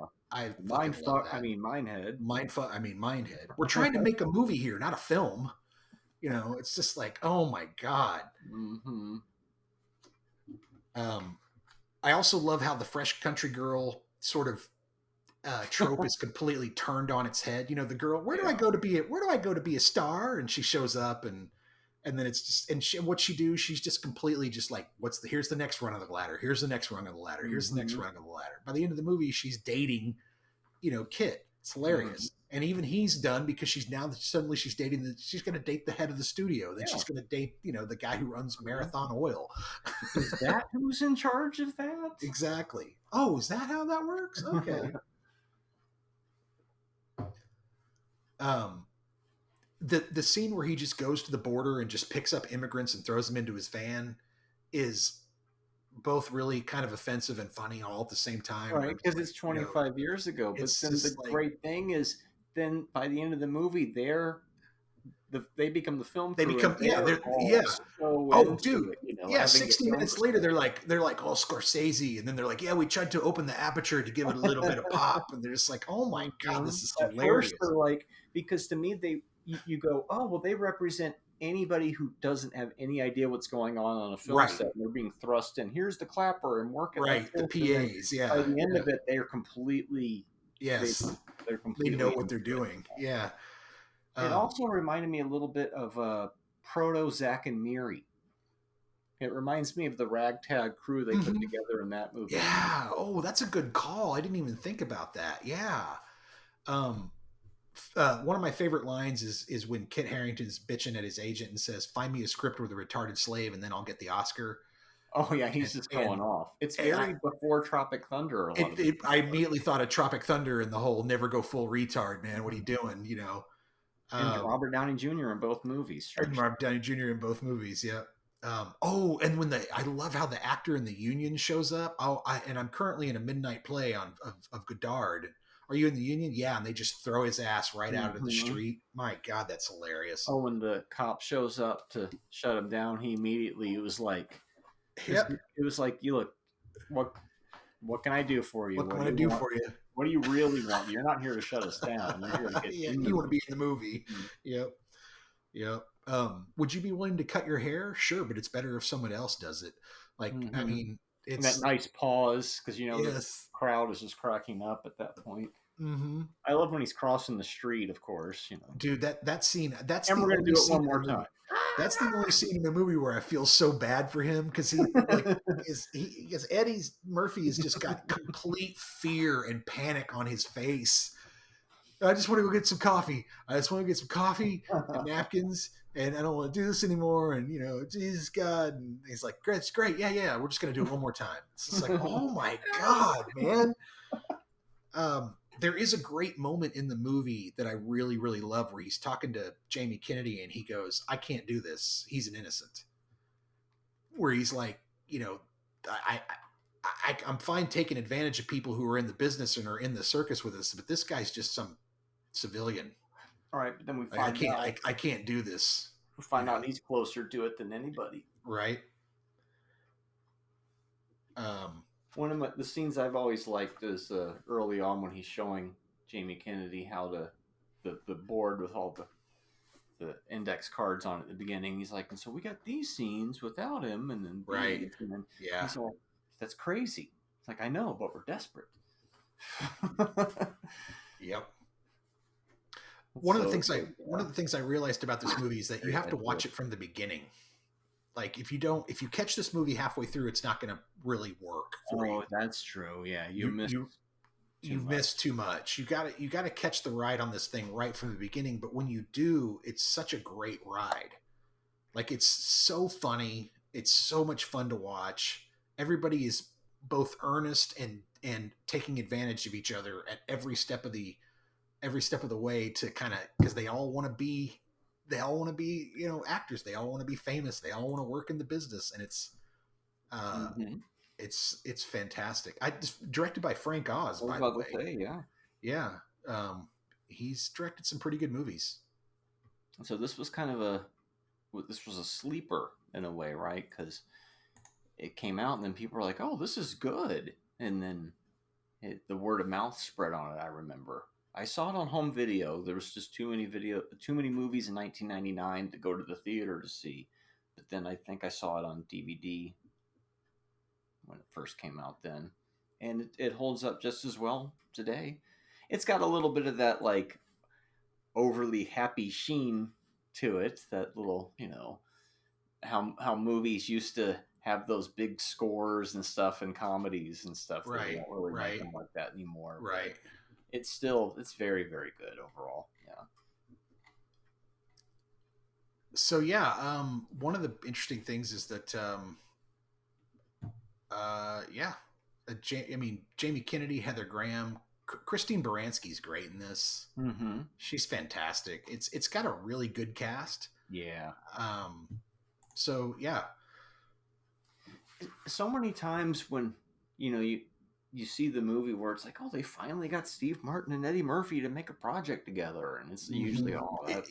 Speaker 2: Mindhead. We're trying to make a movie here, not a film. It's just like, oh my God.
Speaker 1: Mm-hmm.
Speaker 2: I also love how the fresh country girl sort of trope is completely turned on its head. The girl, where do I go to be a star? And she shows up and then it's just, she's just completely just like, here's the next rung of the ladder. Here's the next rung of the ladder. Here's the next rung of the ladder. By the end of the movie, she's dating, Kit. It's hilarious. And even he's done because she's dating she's going to date the head of the studio. Then she's going to date, the guy who runs Marathon Oil.
Speaker 1: Is that who's in charge of that?
Speaker 2: Exactly. Oh, is that how that works? Okay. The scene where he just goes to the border and just picks up immigrants and throws them into his van is both really kind of offensive and funny all at the same time.
Speaker 1: Right, because it's 25 years ago. But then the great thing is, then by the end of the movie, they become the film crew.
Speaker 2: They become Oh, dude. 60 minutes later, they're like, oh, Scorsese, and then they're like, yeah, we tried to open the aperture to give it a little bit of pop, and they're just like, oh my God, this is hilarious.
Speaker 1: At first they're like, because to me you go, oh well, they represent anybody who doesn't have any idea what's going on a film set, and they're being thrust in. Here's the clapper and working
Speaker 2: the PAs.
Speaker 1: By the end of it, they're completely
Speaker 2: they're completely they know what they're doing. Yeah.
Speaker 1: It also reminded me a little bit of proto Zack and Miri. It reminds me of the ragtag crew they put together in that movie.
Speaker 2: Yeah. Oh, that's a good call. I didn't even think about that. Yeah. One of my favorite lines is when Kit Harington's bitching at his agent and says, "Find me a script with a retarded slave, and then I'll get the Oscar."
Speaker 1: Oh yeah, he's just going
Speaker 2: And,
Speaker 1: off. It's
Speaker 2: and
Speaker 1: very before Tropic Thunder. A lot of it.
Speaker 2: I immediately thought of Tropic Thunder and the whole never go full retard, man. What are you doing? You know,
Speaker 1: And Robert Downey Jr. in both movies.
Speaker 2: and Robert Downey Jr. in both movies. Yeah. Oh, and when I love how the actor in the Union shows up. And I'm currently in a midnight play of Godard. Are you in the Union? Yeah, and they just throw his ass right out of the
Speaker 1: Mm-hmm.
Speaker 2: street. My God, that's hilarious.
Speaker 1: Oh, when the cop shows up to shut him down, he immediately it was like, because
Speaker 2: Yep.
Speaker 1: it was like, you look, what can I do for you?
Speaker 2: What
Speaker 1: What
Speaker 2: can
Speaker 1: do
Speaker 2: I
Speaker 1: you
Speaker 2: do
Speaker 1: want?
Speaker 2: for you?
Speaker 1: What do you really want? You're not here to shut us down. You're here to get
Speaker 2: Yeah,
Speaker 1: in the
Speaker 2: you want to
Speaker 1: movie.
Speaker 2: be in the movie. Yep. Yep. Would you be willing to cut your hair? Sure, but it's better if someone else does it. Like, I
Speaker 1: Mm-hmm.
Speaker 2: mean,
Speaker 1: And that
Speaker 2: it's
Speaker 1: nice pause because the
Speaker 2: yes.
Speaker 1: crowd is just cracking up at that point.
Speaker 2: Mm-hmm.
Speaker 1: I love when he's crossing the street, of course.
Speaker 2: Dude, that scene, that's
Speaker 1: And
Speaker 2: the
Speaker 1: we're gonna
Speaker 2: only
Speaker 1: do it
Speaker 2: scene
Speaker 1: one
Speaker 2: in the
Speaker 1: more time.
Speaker 2: movie. That's the only scene in the movie where I feel so bad for him because because Eddie Murphy has just got complete fear and panic on his face. I just want to go get some coffee. I just want to get some coffee and napkins, and I don't want to do this anymore. And Jesus God, and he's like, "Great, it's great, yeah, yeah. We're just gonna do it one more time." It's just like, oh my God, man. There is a great moment in the movie that I really, really love where he's talking to Jamie Kennedy and he goes, "I can't do this. He's an innocent." Where he's like, I, I'm fine taking advantage of people who are in the business and are in the circus with us, but this guy's just some civilian.
Speaker 1: All right, but then
Speaker 2: I can't do this.
Speaker 1: we find out he's closer to it than anybody.
Speaker 2: Right.
Speaker 1: One of the scenes I've always liked is early on when he's showing Jamie Kennedy how to the board with all the index cards on it at the beginning. He's like, and so we got these scenes without him, and then
Speaker 2: right.
Speaker 1: These, and then
Speaker 2: yeah.
Speaker 1: He's all, that's crazy. It's like, I know, but we're desperate.
Speaker 2: Yep. One of the things I realized about this movie is that you have to watch it from the beginning. Like if you catch this movie halfway through, it's not going to really work for you.
Speaker 1: Oh, that's true. Yeah, you
Speaker 2: missed too much. You got to catch the ride on this thing right from the beginning. But when you do, it's such a great ride. Like it's so funny. It's so much fun to watch. Everybody is both earnest and taking advantage of each other at every step of the way to kind of, because they all want to be actors. They all want to be famous. They all want to work in the business, and it's fantastic. Directed by Frank Oz, by the way.
Speaker 1: Say,
Speaker 2: yeah. He's directed some pretty good movies.
Speaker 1: So this was this was a sleeper in a way, right? Because it came out and then people were like, "Oh, this is good," and then the word of mouth spread on it. I remember I saw it on home video. There was just too many movies in 1999 to go to the theater to see. But then I think I saw it on DVD when it first came out then. And it holds up just as well today. It's got a little bit of that like overly happy sheen to it. That little, how movies used to have those big scores and stuff and comedies and stuff.
Speaker 2: Right.
Speaker 1: They don't really make them like that anymore.
Speaker 2: Right.
Speaker 1: It's very, very good overall. Yeah.
Speaker 2: So yeah, one of the interesting things is that, Jamie Kennedy, Heather Graham, Christine Baranski's great in this.
Speaker 1: Mm-hmm.
Speaker 2: She's fantastic. It's got a really good cast.
Speaker 1: Yeah.
Speaker 2: So yeah.
Speaker 1: So many times when you see the movie where it's like, oh, they finally got Steve Martin and Eddie Murphy to make a project together, and it's usually and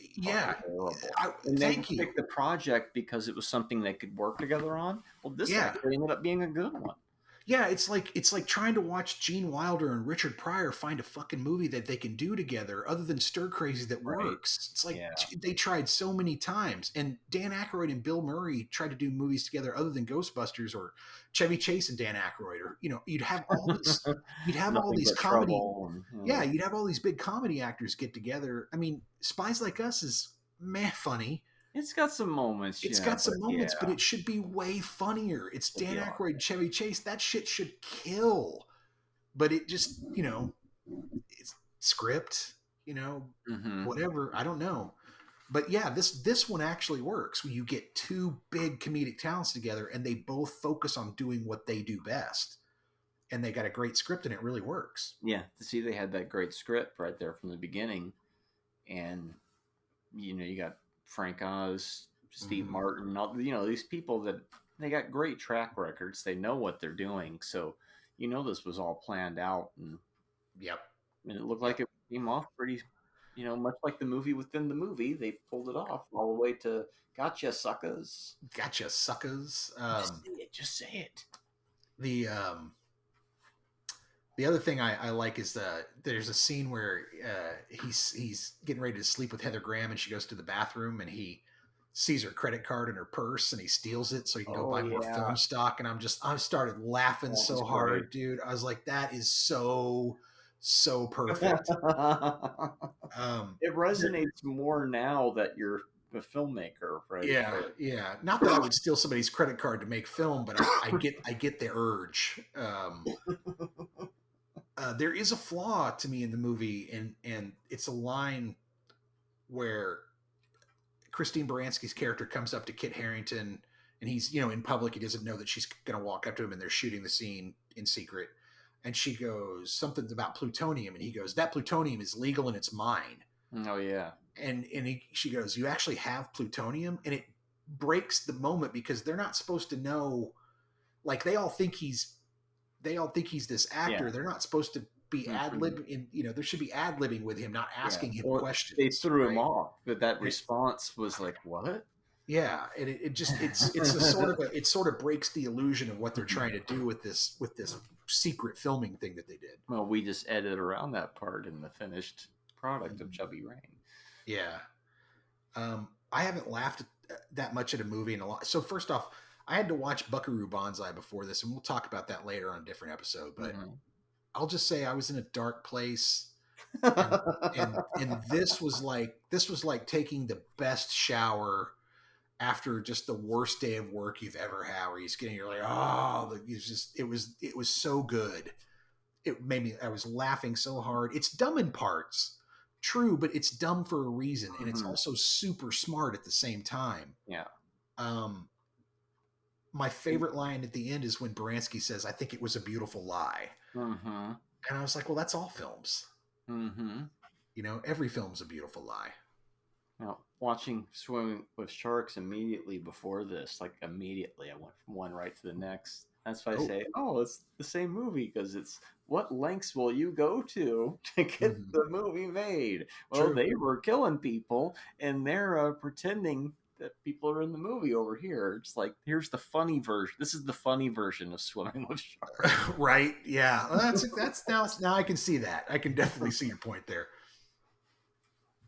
Speaker 1: they pick the project because it was something they could work together on. Well, this actually ended up being a good one.
Speaker 2: Yeah, it's like trying to watch Gene Wilder and Richard Pryor find a fucking movie that they can do together other than Stir Crazy that works. It's like they tried so many times. And Dan Aykroyd and Bill Murray tried to do movies together other than Ghostbusters, or Chevy Chase and Dan Aykroyd, or you'd have all this you'd have all these comedy you'd have all these big comedy actors get together. I mean, Spies Like Us is funny.
Speaker 1: It's got some moments.
Speaker 2: But it should be way funnier. It's Dan Aykroyd, Chevy Chase. That shit should kill. But it just, it's script, whatever. I don't know. But yeah, this one actually works. When you get two big comedic talents together, and they both focus on doing what they do best, and they got a great script, and it really works.
Speaker 1: Yeah, to see they had that great script right there from the beginning, and you got Frank Oz, Steve
Speaker 2: Mm-hmm.
Speaker 1: Martin, all, these people that they got great track records. They know what they're doing, so this was all planned out,
Speaker 2: Yep.
Speaker 1: and it looked
Speaker 2: Yep.
Speaker 1: like it came off pretty, much like the movie within the movie. They pulled it off all the way to "Gotcha, suckers."
Speaker 2: Gotcha, suckers.
Speaker 1: Just say it. Just say it.
Speaker 2: The The other thing I like is there's a scene where he's getting ready to sleep with Heather Graham, and she goes to the bathroom, and he sees her credit card in her purse, and he steals it so he can go
Speaker 1: Oh
Speaker 2: buy more
Speaker 1: yeah,
Speaker 2: film stock. And I started laughing
Speaker 1: that was
Speaker 2: so
Speaker 1: great.
Speaker 2: hard, dude. I was like, that is so perfect. Um,
Speaker 1: It resonates more now that you're a filmmaker, right?
Speaker 2: yeah, yeah. Not that I would steal somebody's credit card to make film, but I get the urge. There is a flaw to me in the movie, and it's a line where Christine Baranski's character comes up to Kit Harington, and he's in public. He doesn't know that she's going to walk up to him, and they're shooting the scene in secret. And she goes something about plutonium, and he goes, "That plutonium is legal and it's mine."
Speaker 1: Oh yeah,
Speaker 2: She goes, "You actually have plutonium," and it breaks the moment because they're not supposed to know. Like they all think he's this
Speaker 1: yeah.
Speaker 2: actor. They're not supposed to be ad
Speaker 1: Mhm.
Speaker 2: lib in. There should be ad libbing with him, not
Speaker 1: Yeah.
Speaker 2: asking him
Speaker 1: Well, they
Speaker 2: questions,
Speaker 1: threw him
Speaker 2: right?
Speaker 1: off, but that
Speaker 2: And it,
Speaker 1: response was like, "What?"
Speaker 2: yeah, and it just it's a sort of it sort of breaks the illusion of what they're trying to do with this secret filming thing that they did.
Speaker 1: Well, we just edited around that part in the finished product of
Speaker 2: Mhm.
Speaker 1: Chubby Rain.
Speaker 2: Yeah, I haven't laughed that much at a movie in a lot. So first off, I had to watch Buckaroo Banzai before this, and we'll talk about that later on a different episode. But
Speaker 1: Mhm.
Speaker 2: I'll just say I was in a dark place, and this was like taking the best shower after just the worst day of work you've ever had, where you're like, oh, it was so good. It made me, I was laughing so hard. It's dumb in parts, true, but it's dumb for a reason, and it's
Speaker 1: Mhm.
Speaker 2: also super smart at the same time.
Speaker 1: Yeah.
Speaker 2: Um, my favorite line at the end is when Baranski says, "I think it was a beautiful lie,"
Speaker 1: Mhm.
Speaker 2: and I was like, well, that's all films.
Speaker 1: Mhm.
Speaker 2: Every film's a beautiful lie.
Speaker 1: Now, watching Swimming with Sharks immediately before this, like immediately, I went from one right to the next. That's why I
Speaker 2: Oh,
Speaker 1: say, oh, it's the same movie because it's what lengths will you go to to get
Speaker 2: mhm.
Speaker 1: the movie made? Well,
Speaker 2: True.
Speaker 1: they were killing people and they're pretending that people are in the movie over here. It's like, here's the funny version. This is the funny version of Swimming with Sharks.
Speaker 2: Right? Yeah. Well, that's now I can see that. I can definitely see your point there.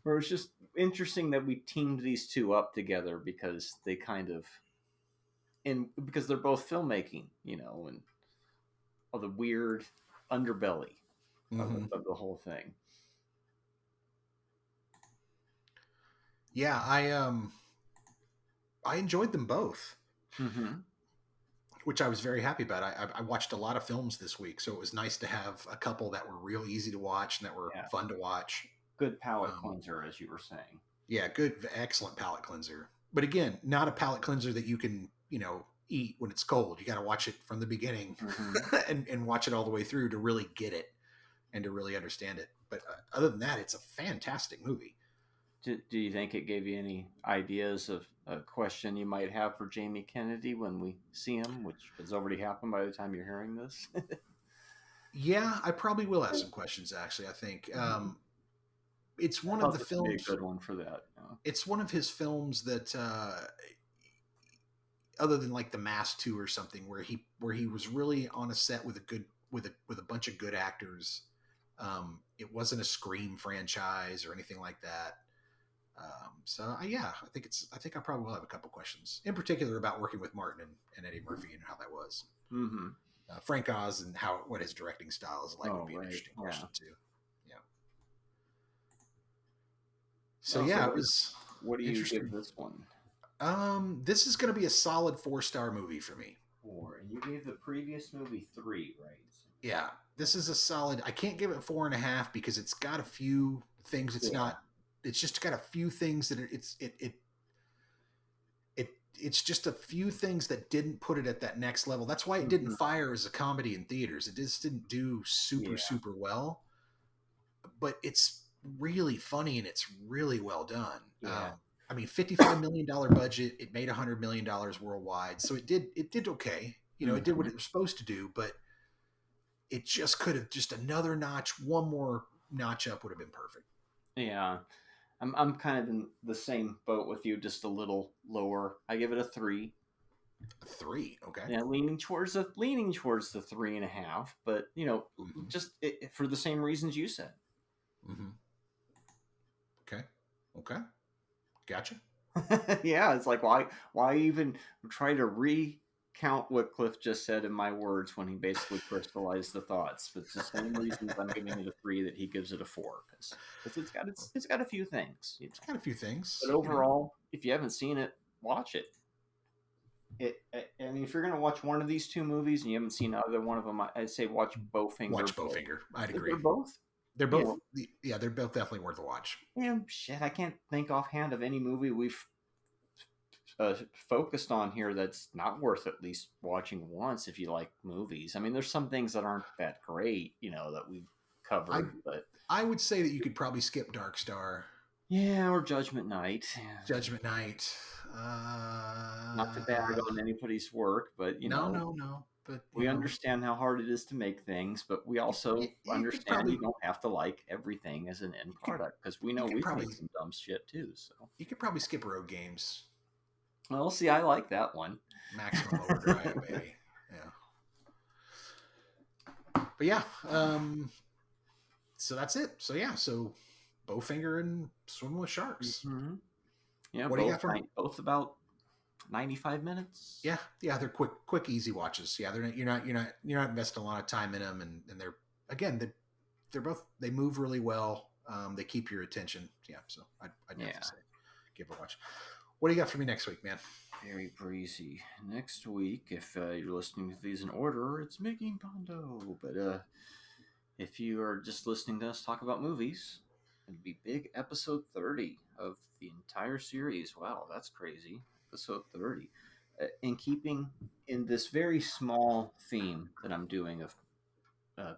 Speaker 1: Where it's just interesting that we teamed these two up together because they kind of because they're both filmmaking, and of the weird underbelly of,
Speaker 2: Hmm.
Speaker 1: of the whole thing.
Speaker 2: Yeah, I enjoyed them both,
Speaker 1: Mm-hmm.
Speaker 2: which I was very happy about. I watched a lot of films this week, so it was nice to have a couple that were real easy to watch and that were
Speaker 1: Yeah,
Speaker 2: fun to watch.
Speaker 1: good palate
Speaker 2: Um,
Speaker 1: cleanser, as you were saying.
Speaker 2: yeah, good, excellent palate cleanser. But again, not a palate cleanser that you can eat when it's cold. You got to watch it from the beginning
Speaker 1: Mm-hmm.
Speaker 2: and watch it all the way through to really get it and to really understand it. But other than that, it's a fantastic movie.
Speaker 1: Do you think it gave you any ideas of a question you might have for Jamie Kennedy when we see him, which has already happened by the time you're hearing this?
Speaker 2: Yeah, I probably will have some questions. Actually, I think it's
Speaker 1: I
Speaker 2: one of
Speaker 1: thought
Speaker 2: the
Speaker 1: this would be a
Speaker 2: films.
Speaker 1: good one for that.
Speaker 2: It's one of his films that, other than like The Mask 2 or something, where he was really on a set with a good with a bunch of good actors. It wasn't a Scream franchise or anything like that. Yeah, I think I probably will have a couple questions in particular about working with Martin and Eddie Murphy and how that was.
Speaker 1: Mm-hmm.
Speaker 2: Frank Oz and what his directing style is like would
Speaker 1: Oh,
Speaker 2: be an
Speaker 1: right.
Speaker 2: interesting
Speaker 1: Yeah.
Speaker 2: question too. Yeah. So
Speaker 1: Oh, so
Speaker 2: yeah, it was
Speaker 1: what do you give
Speaker 2: interesting.
Speaker 1: this one?
Speaker 2: This is going to be a solid 4-star movie for me.
Speaker 1: Four. And you gave the previous movie three, right?
Speaker 2: Yeah, this is a solid. I can't give it 4.5 because it's got a few things it's
Speaker 1: Yeah.
Speaker 2: not it's just got a few things that it's just a few things that didn't put it at that next level. That's why it didn't
Speaker 1: Mhm.
Speaker 2: fire as a comedy in theaters. It just didn't do super
Speaker 1: Yeah.
Speaker 2: super well, but it's really funny and it's really well done.
Speaker 1: Yeah.
Speaker 2: I mean, $55 million budget. It made $100 million worldwide, so it did okay. It did what
Speaker 1: Mhm.
Speaker 2: it was supposed to do, but it just could have just another notch, one more notch up would have been perfect.
Speaker 1: Yeah. I'm kind of in the same boat with you, just a little lower. I give it a 3.
Speaker 2: A 3, okay.
Speaker 1: Yeah, leaning towards the 3.5, but
Speaker 2: Mm-hmm.
Speaker 1: just for the same reasons you said.
Speaker 2: Mm-hmm. Okay. Okay. Gotcha.
Speaker 1: Yeah, it's like why even try to recount what Cliff just said in my words when he basically crystallized the thoughts. But it's the same reasons I'm giving it a 3 that he gives it a 4, because it's got a few things.
Speaker 2: It's got a few
Speaker 1: But
Speaker 2: things.
Speaker 1: overall, if you haven't seen it, watch it. I mean, if you're gonna watch one of these two movies and you haven't seen either one of them, I'd say watch Bowfinger.
Speaker 2: Watch Bowfinger. I'd
Speaker 1: They're
Speaker 2: agree.
Speaker 1: both,
Speaker 2: They're
Speaker 1: you
Speaker 2: both,
Speaker 1: know,
Speaker 2: yeah, they're both definitely worth a watch.
Speaker 1: shit. I can't think offhand of any movie we've focused on here that's not worth at least watching once if you like movies. I mean, there's some things that aren't that great, that we've
Speaker 2: I
Speaker 1: covered, but
Speaker 2: I would say that you could probably skip Dark Star,
Speaker 1: yeah, or Judgment Night. Yeah.
Speaker 2: Judgment Night.
Speaker 1: Not to bag on anybody's work, but
Speaker 2: No, no, no. But
Speaker 1: we understand how hard it is to make things, but we
Speaker 2: you,
Speaker 1: also
Speaker 2: you could
Speaker 1: understand you
Speaker 2: probably
Speaker 1: don't have to like everything as an end
Speaker 2: you could
Speaker 1: product, because we know
Speaker 2: you could
Speaker 1: we've
Speaker 2: probably
Speaker 1: made some dumb shit too. So,
Speaker 2: you could probably skip Road Games.
Speaker 1: well, see, I like that one.
Speaker 2: Maximum Overdrive, baby. Yeah. But yeah, so that's it. So yeah, so Bowfinger and Swimming with Sharks.
Speaker 1: Hmm. Yeah,
Speaker 2: What do you got for?
Speaker 1: both about 95 minutes.
Speaker 2: Yeah, they're quick, easy watches. Yeah, you're not investing a lot of time in them, and they're again they're both they move really well. They keep your attention. Yeah, so I'd
Speaker 1: Yeah,
Speaker 2: definitely say give it a watch. What do you got for me next week, man?
Speaker 1: very breezy. Next week, if you're listening to these in order, it's making Pondo. But if you are just listening to us talk about movies, it'd be big episode 30 of the entire series. Wow, that's crazy. Episode 30. In keeping in this very small theme that I'm doing of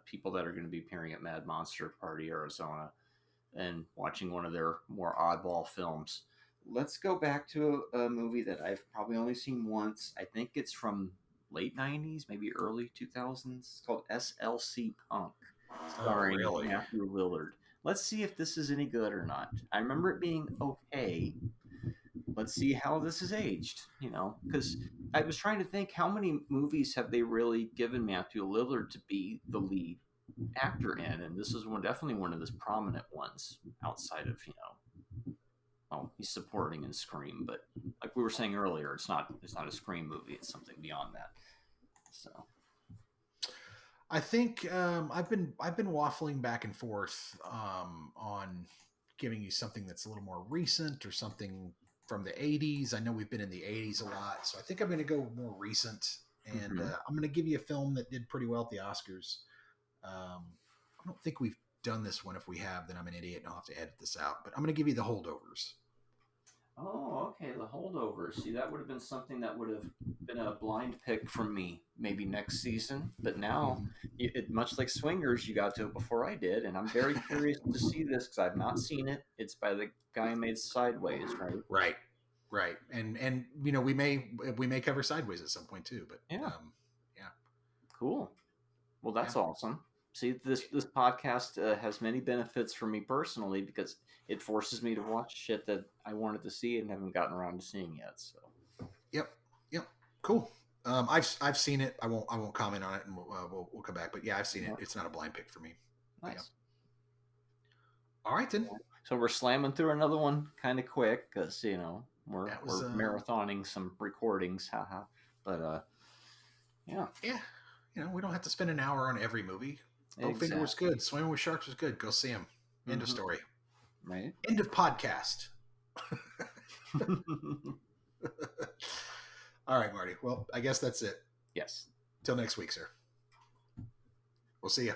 Speaker 1: people that are going to be appearing at Mad Monster Party Arizona and watching one of their more oddball films. Let's go back to a movie that I've probably only seen once. I think it's from late 90s, maybe early 2000s. It's called SLC Punk,
Speaker 2: Oh,
Speaker 1: starring
Speaker 2: really?
Speaker 1: Matthew Lillard. Let's see if this is any good or not. I remember it being okay. Let's see how this is aged, because I was trying to think how many movies have they really given Matthew Lillard to be the lead actor in, and this is definitely one of his prominent ones outside of well, he's supporting in Scream, but like we were saying earlier, it's not a Scream movie, it's something beyond that. So
Speaker 2: I think I've been waffling back and forth on giving you something that's a little more recent or something from the 80s. I know we've been in the 80s a lot, so I think I'm going to go more recent, and
Speaker 1: mhm.
Speaker 2: I'm going to give you a film that did pretty well at the Oscars. I don't think we've done this one. If we have, then I'm an idiot and I'll have to edit this out. But I'm going to give you The Holdovers.
Speaker 1: Oh, okay, the holdovers. See, that would have been something that would have been a blind pick from me maybe next season, but now much like Swingers, you got to it before I did, and I'm very curious to see this because I've not seen it. It's by the guy who made Sideways, right?
Speaker 2: Right, right, and we may cover Sideways at some point too. But
Speaker 1: Yeah,
Speaker 2: yeah,
Speaker 1: cool. Well,
Speaker 2: yeah.
Speaker 1: that's awesome. See, this podcast has many benefits for me personally because it forces me to watch shit that I wanted to see and haven't gotten around to seeing yet. So,
Speaker 2: Yep, yep. Cool. I've seen it. I won't comment on it, and we'll come back. But yeah, I've seen it.
Speaker 1: yeah,
Speaker 2: It's not a blind pick for me. But yeah.
Speaker 1: nice.
Speaker 2: All right then.
Speaker 1: So we're slamming through another one kind of quick because we're
Speaker 2: That was
Speaker 1: we're marathoning some recordings, haha. But yeah,
Speaker 2: yeah. We don't have to spend an hour on every movie. Bowfinger was
Speaker 1: exactly.
Speaker 2: good. Swimming with Sharks was good. Go see him. End of
Speaker 1: Hmm.
Speaker 2: story.
Speaker 1: Right.
Speaker 2: End of podcast. All right, Marty. Well, I guess that's it.
Speaker 1: Yes.
Speaker 2: Till next week, sir. We'll see you.